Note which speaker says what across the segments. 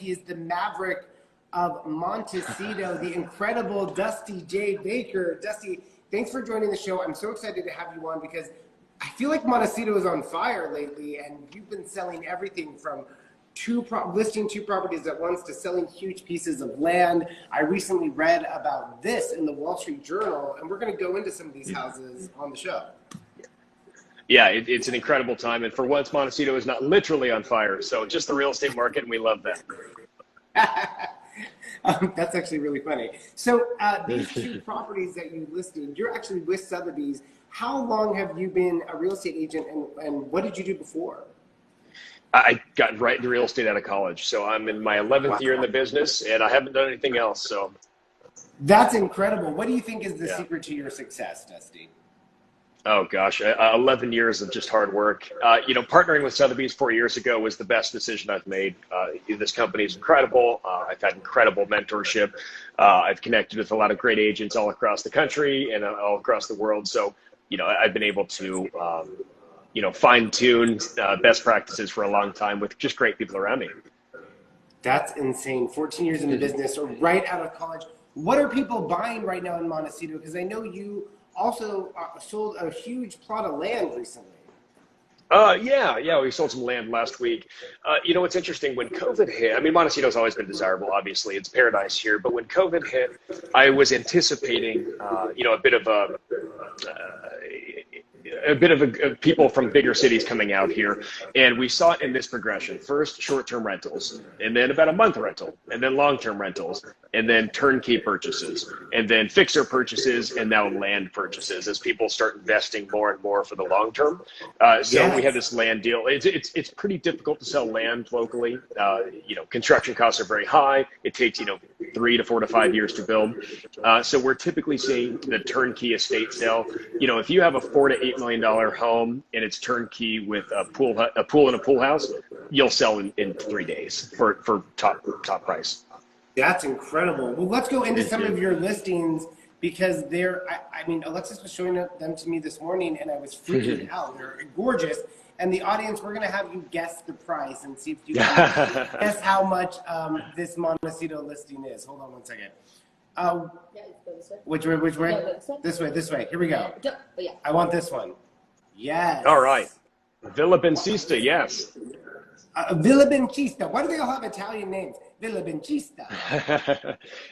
Speaker 1: He is the Maverick of Montecito, the incredible Dusty J. Baker. Dusty, thanks for joining the show. I'm so excited to have you on because I feel like Montecito is on fire lately, and you've been selling everything from listing two properties at once to selling huge pieces of land. I recently read about this in the Wall Street Journal, and we're going to go into some of these houses on the show.
Speaker 2: Yeah, it's an incredible time. And for once, Montecito is not literally on fire. So just the real estate market, and we love that.
Speaker 1: That's actually really funny. So these two properties that you listed, you're actually with Sotheby's. How long have you been a real estate agent, and what did you do before?
Speaker 2: I got right into real estate out of college. So I'm in my 11th year in the business, and I haven't done anything else. So
Speaker 1: that's incredible. What do you think is the secret to your success, Dusty?
Speaker 2: Oh gosh, 11 years of just hard work. Partnering with Sotheby's 4 years ago was the best decision I've made. This company is incredible. I've had incredible mentorship. I've connected with a lot of great agents all across the country and all across the world. So, I've been able to, fine tune best practices for a long time with just great people around me.
Speaker 1: That's insane. 14 years in the business, or right out of college. What are people buying right now in Montecito? Because I know you also sold a huge plot of land recently.
Speaker 2: Yeah, we sold some land last week. It's interesting, when COVID hit, Montecito's always been desirable, obviously, it's paradise here, but when COVID hit, I was anticipating, a bit of people from bigger cities coming out here, and we saw it in this progression. First, short-term rentals, and then about a month rental, and then long-term rentals, and then turnkey purchases, and then fixer purchases, and now land purchases as people start investing more and more for the long term. So we have this land deal. It's pretty difficult to sell land locally. Construction costs are very high. It takes 3 to 4 to 5 years to build. So we're typically seeing the turnkey estate sale. If you have a $4 to $8 million home and it's turnkey with a pool and a pool house, you'll sell in 3 days for top price.
Speaker 1: That's incredible. Well, let's go into some of your listings because Alexis was showing them to me this morning and I was freaking out. They're gorgeous. And the audience, we're going to have you guess the price and see if you can guess how much this Montecito listing is. Hold on one second. Which way? No, this way. Here we go. I want this one. Yes.
Speaker 2: All right. Villa Bencistà, yes.
Speaker 1: Villa Bencistà. Why do they all have Italian names? Villa Bencistà.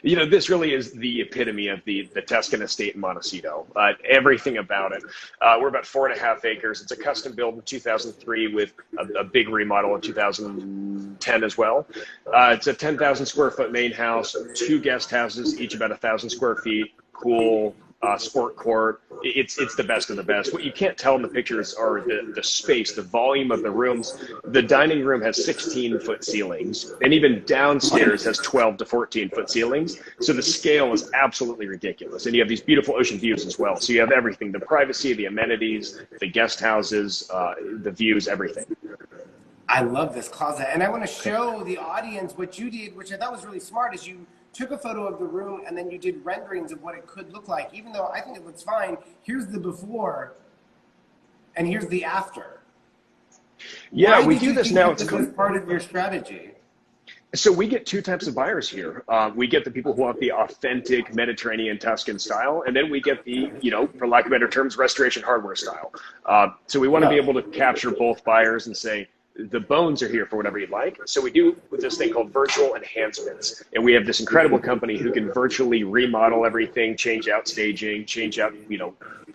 Speaker 2: This really is the epitome of the Tuscan estate in Montecito. Everything about it. We're about 4.5 acres. It's a custom build in 2003 with a big remodel in 2010 as well. It's a 10,000 square foot main house, 2 guest houses, each about 1,000 square feet, pool, sport court. It's the best of the best. What you can't tell in the pictures are the space, the volume of the rooms. The dining room has 16-foot ceilings, and even downstairs has 12 to 14-foot ceilings. So the scale is absolutely ridiculous. And you have these beautiful ocean views as well. So you have everything, the privacy, the amenities, the guest houses, the views, everything.
Speaker 1: I love this closet. And I want to show the audience what you did, which I thought was really smart, is you took a photo of the room and then you did renderings of what it could look like. Even though I think it looks fine, here's the before and here's the after.
Speaker 2: Yeah, we do this now.
Speaker 1: It's part of your strategy.
Speaker 2: So we get 2 types of buyers here. We get the people who want the authentic Mediterranean Tuscan style, and then we get the, for lack of better terms, restoration hardware style. So we want to be able to capture both buyers and say, the bones are here for whatever you'd like. So we do with this thing called virtual enhancements. And we have this incredible company who can virtually remodel everything, change out staging, change out,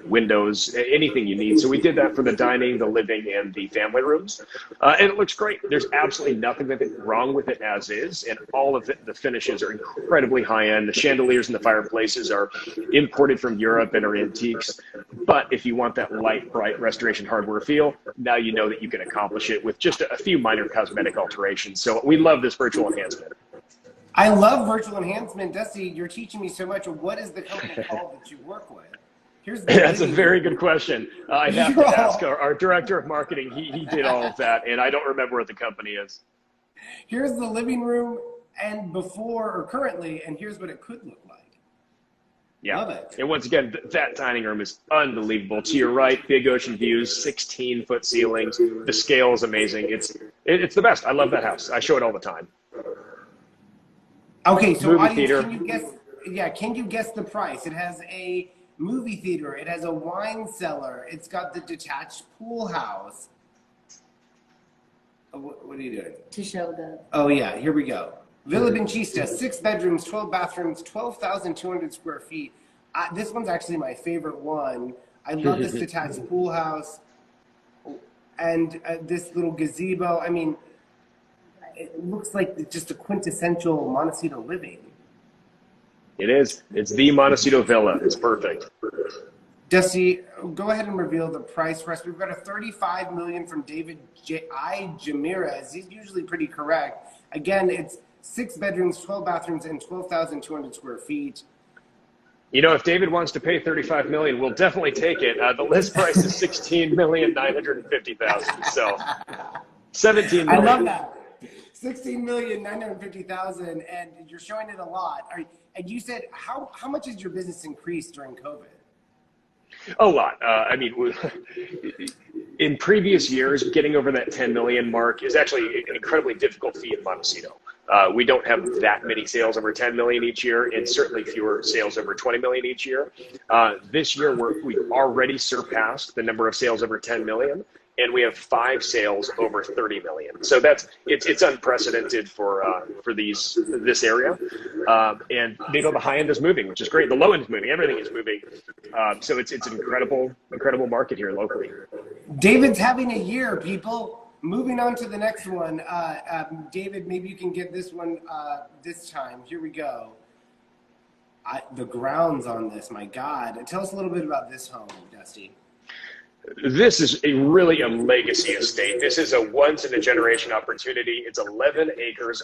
Speaker 2: windows, anything you need. So we did that for the dining, the living, and the family rooms. And it looks great. There's absolutely nothing wrong with it as is. And all of the finishes are incredibly high end. The chandeliers and the fireplaces are imported from Europe and are antiques. But if you want that light, bright restoration hardware feel, now you know that you can accomplish it with just a few minor cosmetic alterations. So we love this virtual enhancement.
Speaker 1: I love virtual enhancement. Dusty, you're teaching me so much. What is the company called that you work with?
Speaker 2: That's a very good question. I have to ask our director of marketing. He did all of that, and I don't remember what the company is.
Speaker 1: Here's the living room and before or currently, and here's what it could look like.
Speaker 2: Yeah.
Speaker 1: Love it.
Speaker 2: And once again, that dining room is unbelievable. To your right, big ocean views, 16-foot ceilings. The scale is amazing. It's the best. I love that house. I show it all the time.
Speaker 1: Okay, so
Speaker 2: movie
Speaker 1: audience,
Speaker 2: theater.
Speaker 1: can you guess? Yeah, can you guess the price? It has a movie theater. It has a wine cellar. It's got the detached pool house. What are you doing?
Speaker 3: To show the.
Speaker 1: Oh yeah, here we go. Villa Bencistà, 6 bedrooms, 12 bathrooms, 12,200 square feet. This one's actually my favorite one. I love this detached pool house and this little gazebo. I mean, it looks like just a quintessential Montecito living.
Speaker 2: It is. It's the Montecito Villa. It's perfect.
Speaker 1: Dusty, go ahead and reveal the price for us. We've got a $35 million from David I. Jamirez. He's usually pretty correct. Again, it's 6 bedrooms, 12 bathrooms, and 12,200 square feet.
Speaker 2: You know, if David wants to pay $35 million, we'll definitely take it. The list price is $16,950,000. So, $17 million.
Speaker 1: I love that. $16,950,000, and you're showing it a lot. And you said how much has your business increased during COVID?
Speaker 2: A lot. I mean, in previous years, getting over that 10 million mark is actually an incredibly difficult feat in Montecito. We don't have that many sales over 10 million each year, and certainly fewer sales over 20 million each year. This year, we've already surpassed the number of sales over 10 million, and we have 5 sales over 30 million. So it's unprecedented for this area. And the high end is moving, which is great. The low end is moving. Everything is moving. So it's an incredible market here locally.
Speaker 1: David's having a year, people. Moving on to the next one. David, maybe you can get this one this time. Here we go. The grounds on this, my God. Tell us a little bit about this home, Dusty.
Speaker 2: This is really a legacy estate. This is a once-in-a-generation opportunity. It's 11 acres,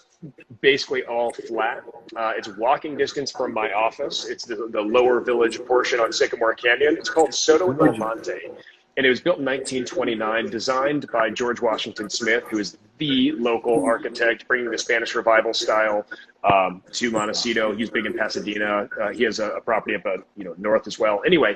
Speaker 2: basically all flat. It's walking distance from my office. It's the lower village portion on Sycamore Canyon. It's called Soto El Monte. And it was built in 1929, designed by George Washington Smith, who is the local architect, bringing the Spanish Revival style to Montecito. He's big in Pasadena. He has a property up north as well. Anyway,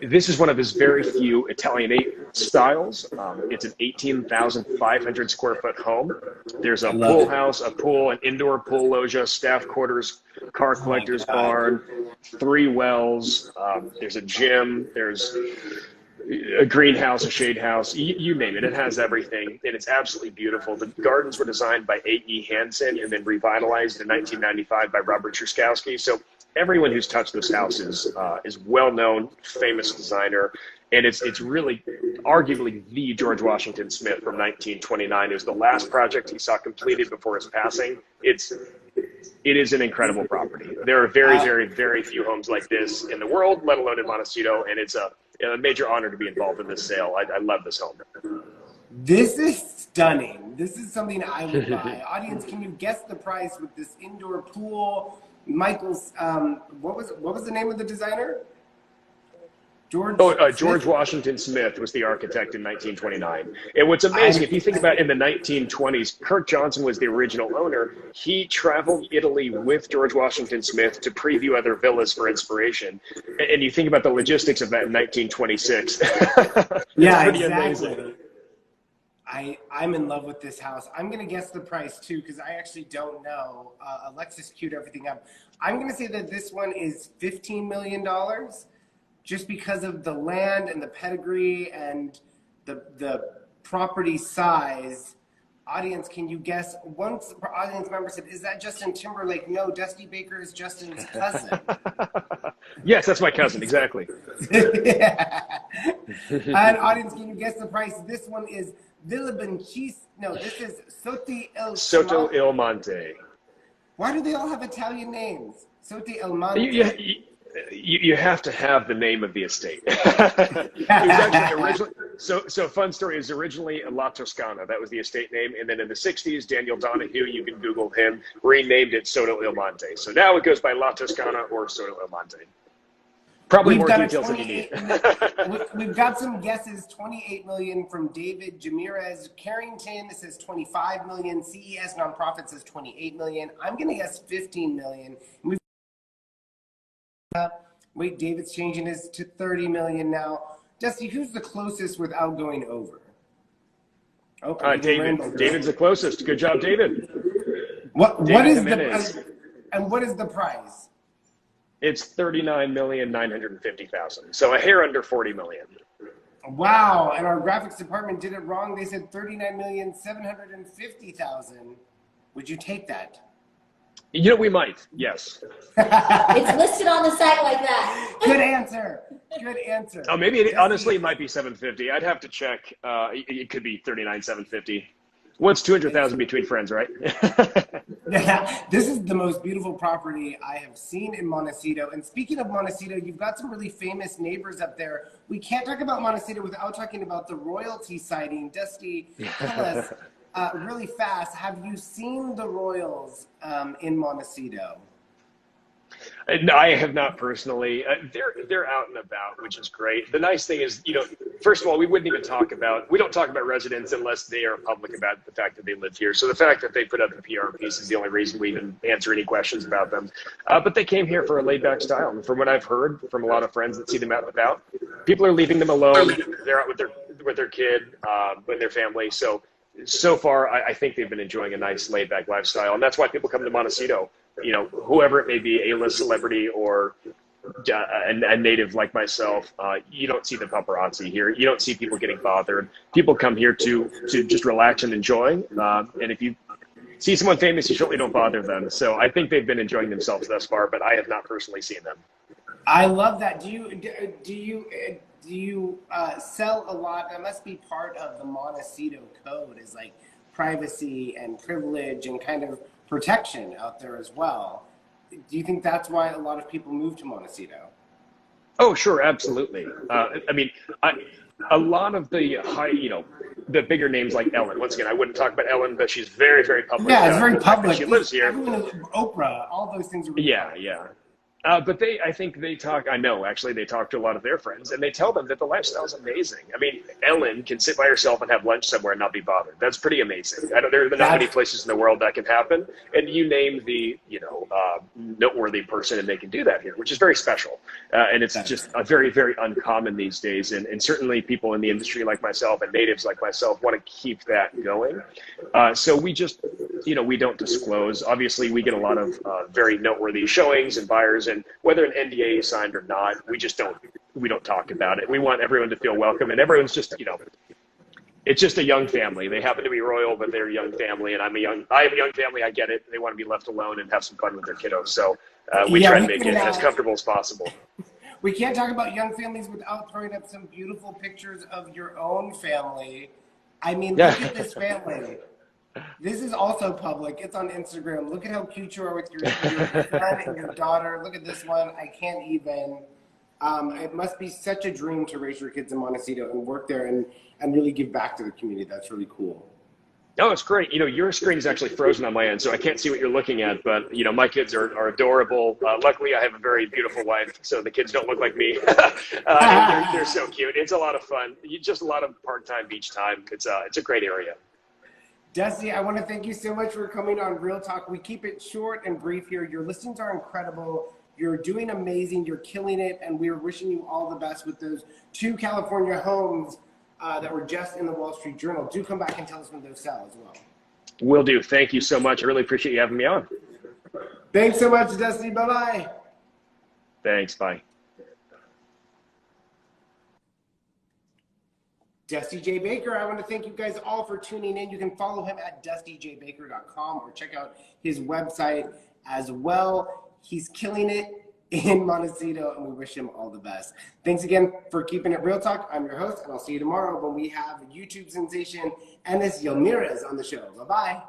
Speaker 2: this is one of his very few Italianate styles. It's an 18,500 square foot home. There's a pool house, a pool, an indoor pool loggia, staff quarters, car collector's barn, 3 wells. There's a gym. There's a greenhouse, a shade house, you name it. It has everything, and it's absolutely beautiful. The gardens were designed by A.E. Hansen and then revitalized in 1995 by Robert Truskowski. So everyone who's touched this house is well-known, famous designer, and it's really arguably the George Washington Smith from 1929. It was the last project he saw completed before his passing. It is an incredible property. There are very, very, very few homes like this in the world, let alone in Montecito, and it's a major honor to be involved in this sale. I love this home.
Speaker 1: This is stunning. This is something I would buy. Audience, can you guess the price with this indoor pool? Michael's, what was the name of the designer?
Speaker 2: George Washington Smith was the architect in 1929. And what's amazing, if you think about in the 1920s, Kirk Johnson was the original owner. He traveled Italy with George Washington Smith to preview other villas for inspiration. And you think about the logistics of that in 1926.
Speaker 1: Yeah, exactly. Amazing. I'm in love with this house. I'm going to guess the price too, because I actually don't know. Alexis queued everything up. I'm going to say that this one is $15 million. Just because of the land and the pedigree and the property size. Audience, can you guess? One audience member said, is that Justin Timberlake? No, Dusty Baker is Justin's cousin.
Speaker 2: Yes, that's my cousin, exactly.
Speaker 1: And audience, can you guess the price? This one is Villa Bencistà. No, this is
Speaker 2: Soto El Monte. Why
Speaker 1: do they all have Italian names? Soto El Monte.
Speaker 2: You have to have the name of the estate. It was actually originally, so fun story, is originally La Toscana. That was the estate name. And then in the 60s, Daniel Donahue, you can Google him, renamed it Soto El Monte. So now it goes by La Toscana or Soto El Monte. Probably more details than you need.
Speaker 1: We've got some guesses. 28 million from David Jamirez. Carrington says 25 million. CES Nonprofit says 28 million. I'm going to guess 15 million. Wait, David's changing his to 30 million now. Dusty, who's the closest without going over?
Speaker 2: David. David's the closest. Good job, David.
Speaker 1: What is the And what is the prize?
Speaker 2: It's 39,950,000. So a hair under 40 million.
Speaker 1: Wow. And our graphics department did it wrong. They said 39,750,000. Would you take that?
Speaker 2: You know, we might. Yes.
Speaker 3: It's listed on the site like that.
Speaker 1: Good answer. Good answer.
Speaker 2: Oh, maybe honestly it might be 750. I'd have to check. It could be 39,750. What's 200,000 between friends, right?
Speaker 1: This is the most beautiful property I have seen in Montecito. And speaking of Montecito, you've got some really famous neighbors up there. We can't talk about Montecito without talking about the royalty sighting. Dusty, tell us really fast, have you seen the royals in Montecito?
Speaker 2: No, I have not personally. They're out and about, which is great. The nice thing is, you know, first of all, we don't talk about residents unless they are public about the fact that they live here. So the fact that they put up the PR piece is the only reason we even answer any questions about them. But they came here for a laid back style. And from what I've heard from a lot of friends that see them out and about, people are leaving them alone. They're out with their kid, with their family. So far, I think they've been enjoying a nice laid back lifestyle. And that's why people come to Montecito. You know, whoever it may be, A-list celebrity or a native like myself, you don't see the paparazzi here. You don't see people getting bothered. People come here to just relax and enjoy. And if you see someone famous, you certainly don't bother them. So I think they've been enjoying themselves thus far, but I have not personally seen them.
Speaker 1: I love that. Do you sell a lot? That must be part of the Montecito code, is like privacy and privilege and kind of protection out there as well. Do you think that's why a lot of people move to Montecito?
Speaker 2: Oh, sure, absolutely. I mean, a lot of the the bigger names like Ellen. Once again, I wouldn't talk about Ellen, but she's very, very public.
Speaker 1: Yeah, it's very public.
Speaker 2: She lives here.
Speaker 1: Everyone, Oprah, all those things are really public.
Speaker 2: Yeah. But I think they talk to a lot of their friends, and they tell them that the lifestyle's amazing. I mean, Ellen can sit by herself and have lunch somewhere and not be bothered. That's pretty amazing. There are not many places in the world that can happen. And you name the, noteworthy person, and they can do that here, which is very special. And it's just a very, very uncommon these days. And certainly people in the industry like myself and natives like myself want to keep that going. So we just, we don't disclose. Obviously, we get a lot of very noteworthy showings and buyers. And whether an NDA is signed or not, we don't talk about it. We want everyone to feel welcome, and everyone's just, it's just a young family. They happen to be royal, but they're a young family, and I have a young family. I get it. They want to be left alone and have some fun with their kiddos. So we try to make it as comfortable as possible.
Speaker 1: We can't talk about young families without throwing up some beautiful pictures of your own family. I mean, look at this family. This is also public. It's on Instagram. Look at how cute you are with your son and your daughter. Look at this one. I can't even. It must be such a dream to raise your kids in Montecito and work there and really give back to the community. That's really cool.
Speaker 2: Oh, it's great. Your screen is actually frozen on my end, so I can't see what you're looking at. But, my kids are adorable. Luckily, I have a very beautiful wife, so the kids don't look like me. They're so cute. It's a lot of fun. Just a lot of part-time beach time. It's a great area.
Speaker 1: Dusty, I want to thank you so much for coming on Real Talk. We keep it short and brief here. Your listings are incredible. You're doing amazing. You're killing it. And we're wishing you all the best with those 2 California homes that were just in the Wall Street Journal. Do come back and tell us when those sell as well.
Speaker 2: Will do. Thank you so much. I really appreciate you having me on.
Speaker 1: Thanks so much, Dusty. Bye-bye.
Speaker 2: Thanks. Bye.
Speaker 1: Dusty J. Baker, I want to thank you guys all for tuning in. You can follow him at dustyjbaker.com or check out his website as well. He's killing it in Montecito, and we wish him all the best. Thanks again for keeping it Real Talk. I'm your host, and I'll see you tomorrow when we have YouTube sensation Enes Yilmirez on the show. Bye-bye.